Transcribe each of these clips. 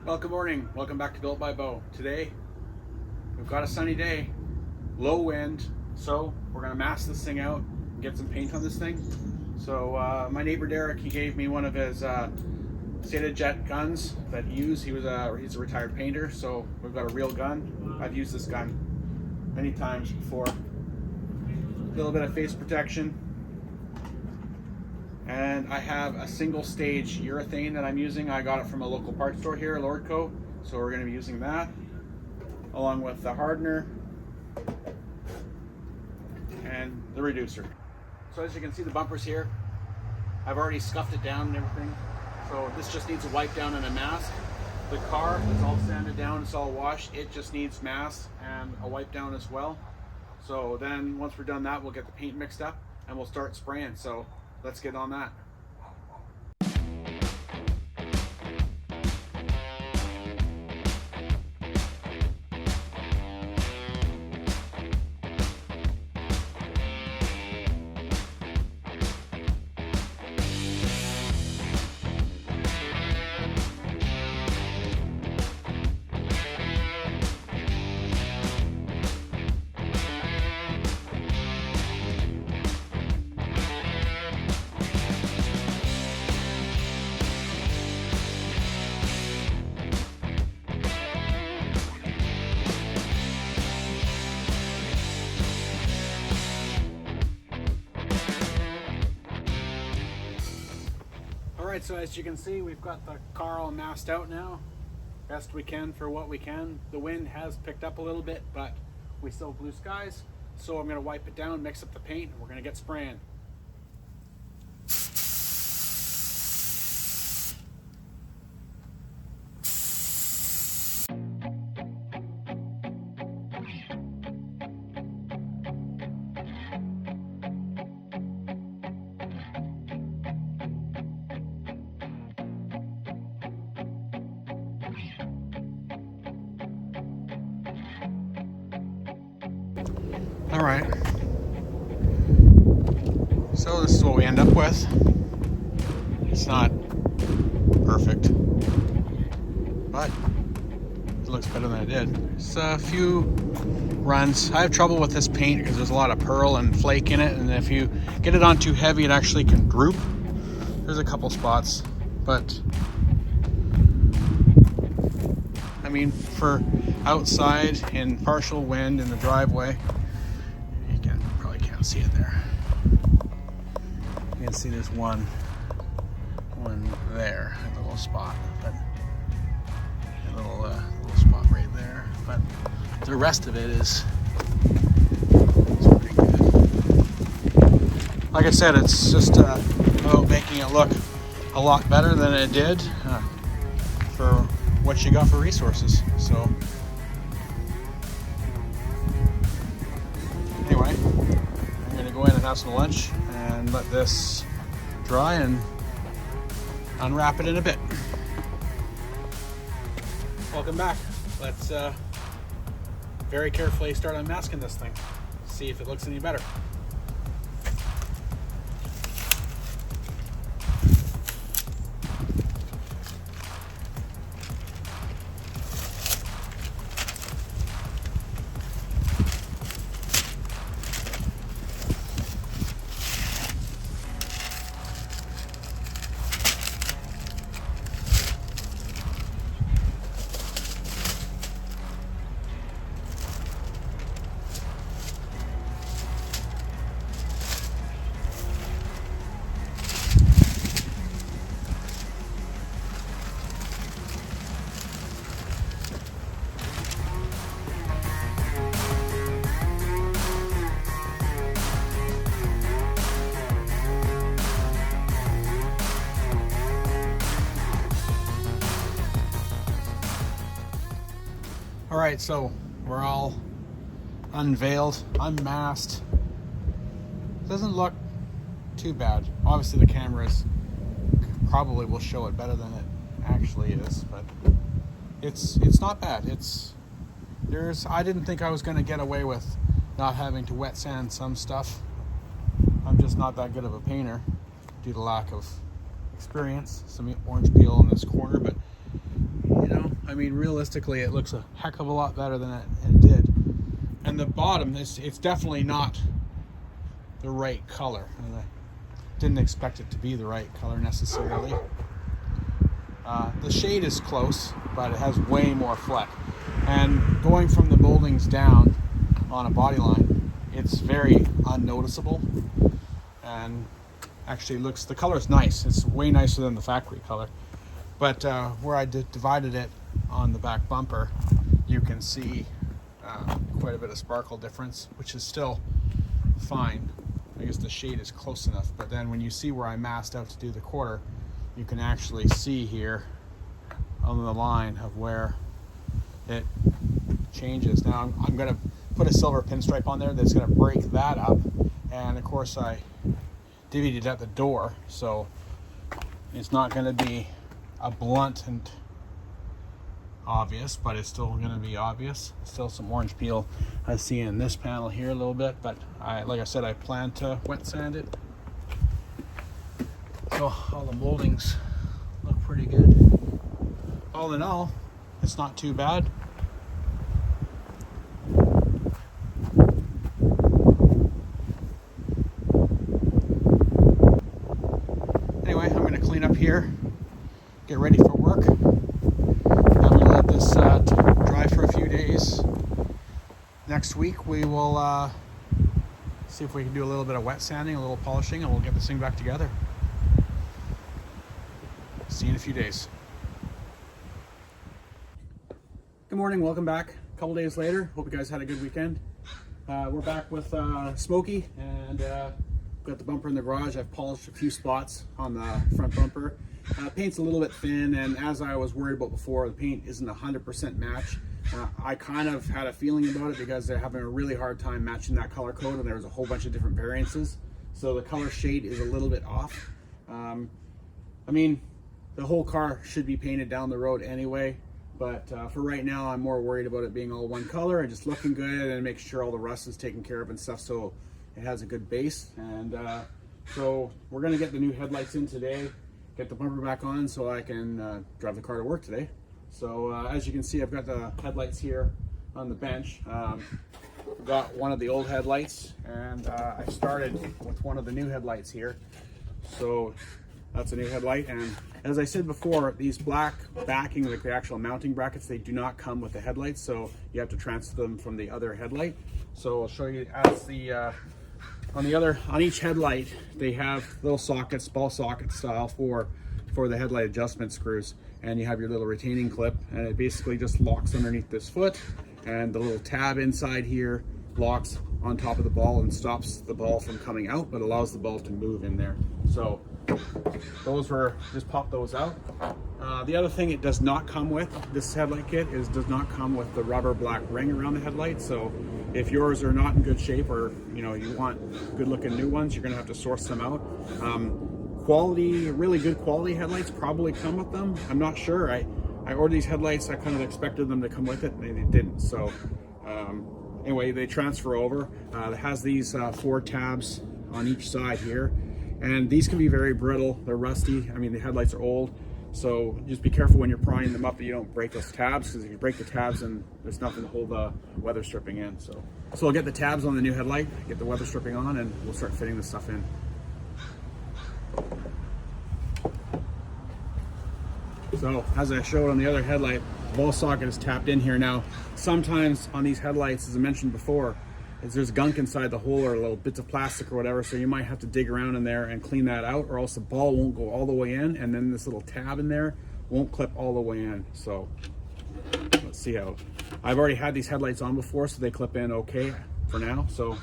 Well, good morning. Welcome back to Built by Bo. Today, we've got a sunny day, low wind, so we're going to mask this thing out and get some paint on this thing. So my neighbor Derek, he gave me one of his Jet guns that he used. He's a retired painter, so we've got a real gun. I've used this gun many times before. A little bit of face protection. And I have a single stage urethane that I'm using. I got it from a local parts store here, Lordco. So we're going to be using that along with the hardener and the reducer. So as you can see, the bumpers here, I've already scuffed it down and everything. So this just needs a wipe down and a mask. The car is all sanded down, it's all washed. It just needs mask and a wipe down as well. So then once we're done that, we'll get the paint mixed up and we'll start spraying. So let's get on that. Alright, so as you can see, we've got the car all masked out now. Best we can for what we can. The wind has picked up a little bit, but we still have blue skies. So I'm going to wipe it down, mix up the paint, and we're going to get spraying. All right, so this is what we end up with. It's not perfect, but it looks better than it did. It's a few runs. I have trouble with this paint because there's a lot of pearl and flake in it, and if you get it on too heavy, it actually can droop. There's a couple spots, but I mean, for outside in partial wind in the driveway, see it there. You can see there's one there, a little spot, but a little spot right there. But the rest of it is pretty good. Like I said, it's just about making it look a lot better than it did for what you got for resources. So anyway, go in and have some lunch and let this dry and unwrap it in a bit. Welcome back. Let's very carefully start unmasking this thing. See if it looks any better. All right, so we're all unveiled, unmasked. Doesn't look too bad. Obviously the cameras probably will show it better than it actually is, but it's not bad. I didn't think I was going to get away with not having to wet sand some stuff. I'm just not that good of a painter due to lack of experience. Some orange peel in this corner, but you know, I mean, realistically, it looks a heck of a lot better than it did. And the bottom, it's definitely not the right color. And I didn't expect it to be the right color necessarily. The shade is close, but it has way more fleck. And going from the moldings down on a body line, it's very unnoticeable. And actually looks, the color is nice. It's way nicer than the factory color. But where I divided it on the back bumper, you can see quite a bit of sparkle difference, which is still fine. I guess the shade is close enough. But then when you see where I masked out to do the quarter, you can actually see here on the line of where it changes. Now I'm going to put a silver pinstripe on there that's going to break that up. And of course I divvied it at the door, so it's not going to be a blunt and obvious, but it's still going to be obvious. Still some orange peel I see in this panel here a little bit, but like I said, I plan to wet sand it. So all the moldings look pretty good. All in all, it's not too bad. Anyway, I'm going to clean up here, get ready for work. I'm going to let this dry for a few days. Next week we will see if we can do a little bit of wet sanding, a little polishing, and we'll get this thing back together. See you in a few days. Good morning, welcome back. A couple days later, hope you guys had a good weekend. We're back with Smokey, and got the bumper in the garage. I've polished a few spots on the front bumper. Paint's a little bit thin, and as I was worried about before, the paint isn't 100% match. I kind of had a feeling about it because they're having a really hard time matching that color code, and there's a whole bunch of different variances. So the color shade is a little bit off. I mean, the whole car should be painted down the road anyway, but for right now, I'm more worried about it being all one color and just looking good and make sure all the rust is taken care of and stuff, so it has a good base. And so we're gonna get the new headlights in today, get the bumper back on so I can drive the car to work today. So as you can see, I've got the headlights here on the bench. I've got one of the old headlights, and I started with one of the new headlights here. So that's a new headlight, and as I said before, these black backing, like the actual mounting brackets, they do not come with the headlights, so you have to transfer them from the other headlight. So I'll show you as the on each headlight they have little sockets, ball socket style for the headlight adjustment screws, and you have your little retaining clip, and it basically just locks underneath this foot, and the little tab inside here locks on top of the ball and stops the ball from coming out, but allows the ball to move in there. So those were, just pop those out. The other thing it does not come with, this headlight kit, does not come with the rubber black ring around the headlight. So if yours are not in good shape, or you want good looking new ones, you're gonna have to source them out. Quality, really good quality headlights probably come with them. I'm not sure. I ordered these headlights, I kind of expected them to come with it, and they didn't. So anyway, they transfer over. It has these 4 tabs on each side here, and these can be very brittle. They're rusty. I mean, the headlights are old, so just be careful when you're prying them up that you don't break those tabs, because if you break the tabs, then there's nothing to hold the weather stripping in. So I'll get the tabs on the new headlight, get the weather stripping on, and we'll start fitting this stuff in. So as I showed on the other headlight, the ball socket is tapped in here. Now, sometimes on these headlights, as I mentioned before, there's gunk inside the hole, or little bits of plastic or whatever, so you might have to dig around in there and clean that out, or else the ball won't go all the way in, and then this little tab in there won't clip all the way in. So let's see how. I've already had these headlights on before, so they clip in okay for now. So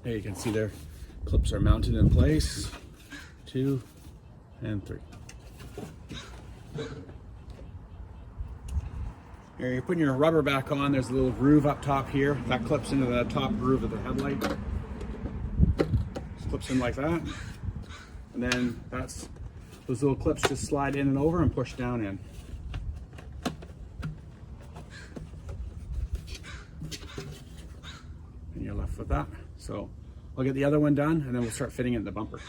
there you can see they're Clips are mounted in place. 2 and 3. Here, you're putting your rubber back on. There's a little groove up top here that clips into the top groove of the headlight. Just clips in like that, and then those little clips just slide in and over and push down in. And you're left with that. So I'll get the other one done, and then we'll start fitting it in the bumper.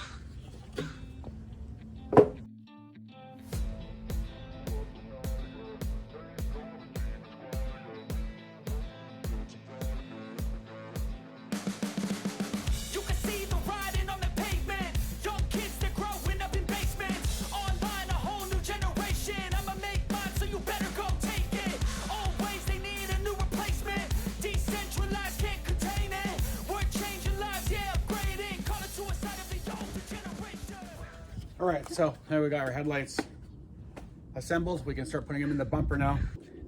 All right, so now we got our headlights assembled. We can start putting them in the bumper now.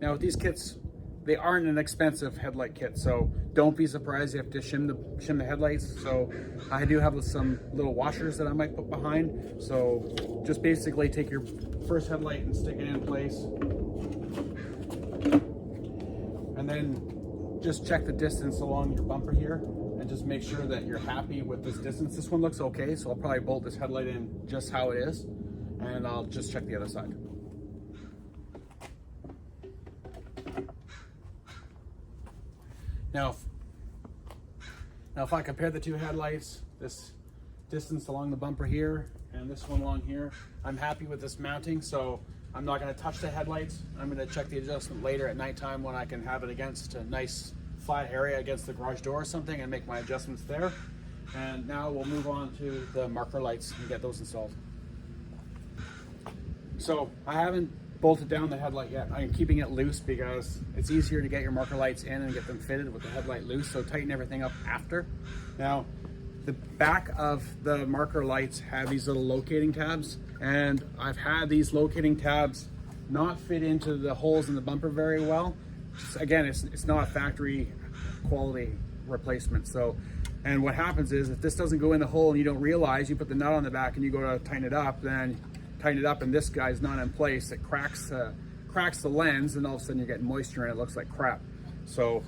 Now with these kits, they aren't an expensive headlight kit, so don't be surprised you have to shim the headlights. So I do have some little washers that I might put behind. So just basically take your first headlight and stick it in place, and then just check the distance along your bumper here, and just make sure that you're happy with this distance. This one looks okay, so I'll probably bolt this headlight in just how it is, and I'll just check the other side. Now if I compare the two headlights, this distance along the bumper here and this one along here, I'm happy with this mounting, so I'm not going to touch the headlights. I'm going to check the adjustment later at nighttime when I can have it against a nice flat area against the garage door or something and make my adjustments there. And now we'll move on to the marker lights and get those installed. So I haven't bolted down the headlight yet. I'm keeping it loose because it's easier to get your marker lights in and get them fitted with the headlight loose, so tighten everything up after. Now the back of the marker lights have these little locating tabs, and I've had these locating tabs not fit into the holes in the bumper very well. Again, it's not a factory quality replacement. So, and what happens is if this doesn't go in the hole and you don't realize, you put the nut on the back and you go to tighten it up, then tighten it up and this guy's not in place, it cracks the lens, and all of a sudden you're getting moisture and it looks like crap. So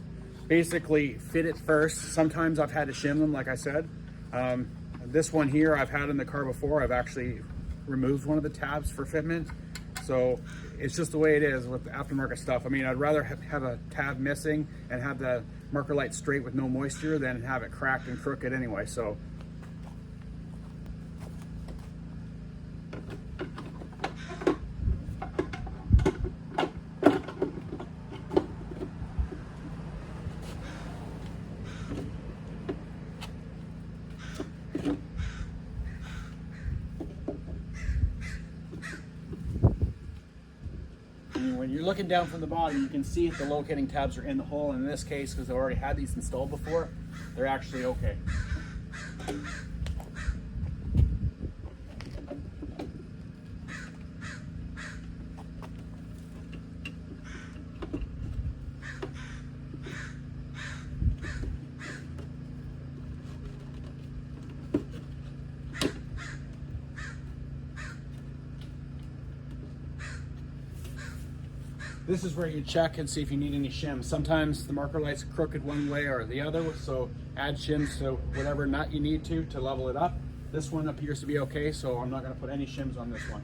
basically fit it first. Sometimes I've had to shim them, like I said. This one here I've had in the car before. I've actually removed one of the tabs for fitment. So it's just the way it is with the aftermarket stuff. I mean, I'd rather have a tab missing and have the marker light straight with no moisture than have it cracked and crooked anyway. So when you're looking down from the bottom, you can see if the locating tabs are in the hole. In this case, because I've already had these installed before, they're actually okay. This is where you check and see if you need any shims. Sometimes the marker light's crooked one way or the other, so add shims to whatever nut you need to level it up. This one appears to be okay, so I'm not going to put any shims on this one.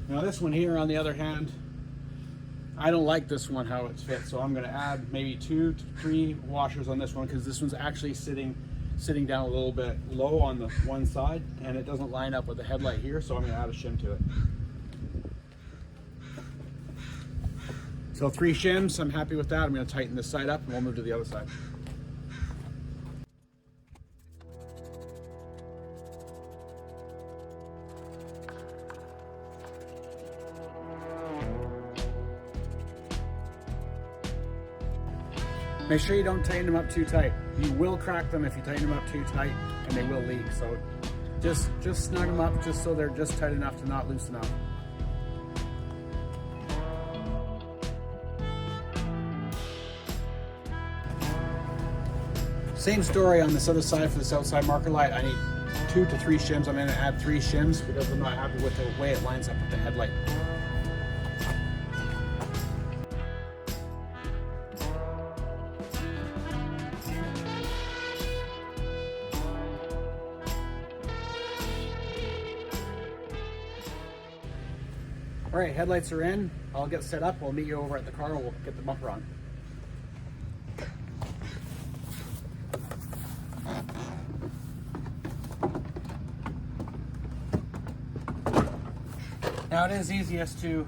Now this one here, on the other hand, I don't like this one how it's fit, so I'm going to add maybe 2 to 3 washers on this one, because this one's actually sitting down a little bit low on the one side, and it doesn't line up with the headlight here, so I'm going to add a shim to it. So 3 shims, I'm happy with that. I'm going to tighten this side up and we'll move to the other side. Make sure you don't tighten them up too tight. You will crack them if you tighten them up too tight, and they will leak. So just snug them up just so they're just tight enough to not loosen up. Same story on this other side for this outside marker light. I need 2 to 3 shims. I'm going to add 3 shims because I'm not happy with the way it lines up with the headlight. All right, headlights are in. I'll get set up. We'll meet you over at the car. We'll get the bumper on. Now it is easiest to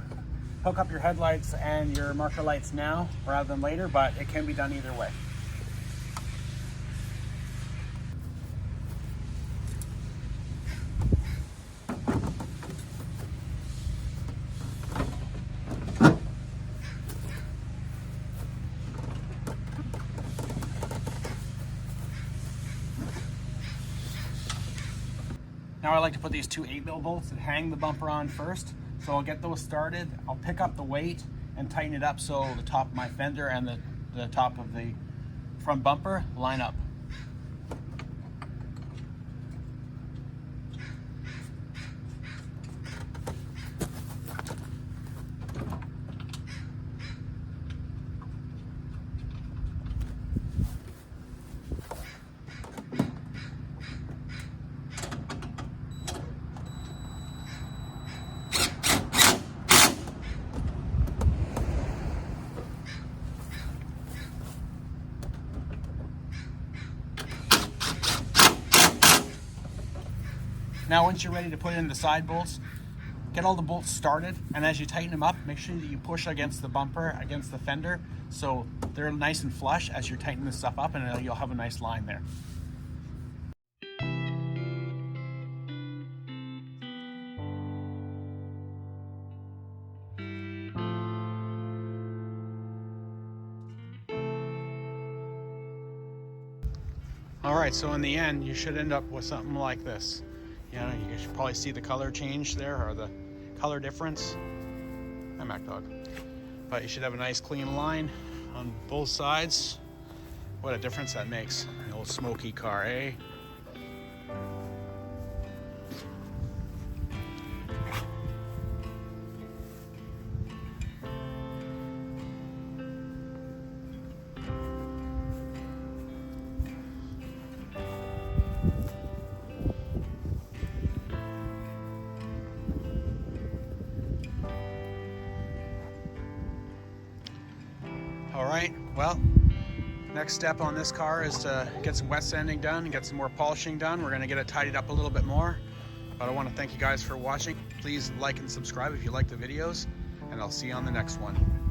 hook up your headlights and your marker lights now rather than later, but it can be done either way. Now I like to put these 2 8mm bolts and hang the bumper on first. So I'll get those started. I'll pick up the weight and tighten it up so the top of my fender and the top of the front bumper line up. Now once you're ready to put in the side bolts, get all the bolts started, and as you tighten them up, make sure that you push against the bumper, against the fender, so they're nice and flush as you're tightening this stuff up, and you'll have a nice line there. All right, so in the end, you should end up with something like this. You know, you should probably see the color change there, or the color difference. Hi, Mac Dog. But you should have a nice clean line on both sides. What a difference that makes. The old Smokey car, eh? All right, well, next step on this car is to get some wet sanding done and get some more polishing done. We're gonna get it tidied up a little bit more. But I wanna thank you guys for watching. Please like and subscribe if you like the videos, and I'll see you on the next one.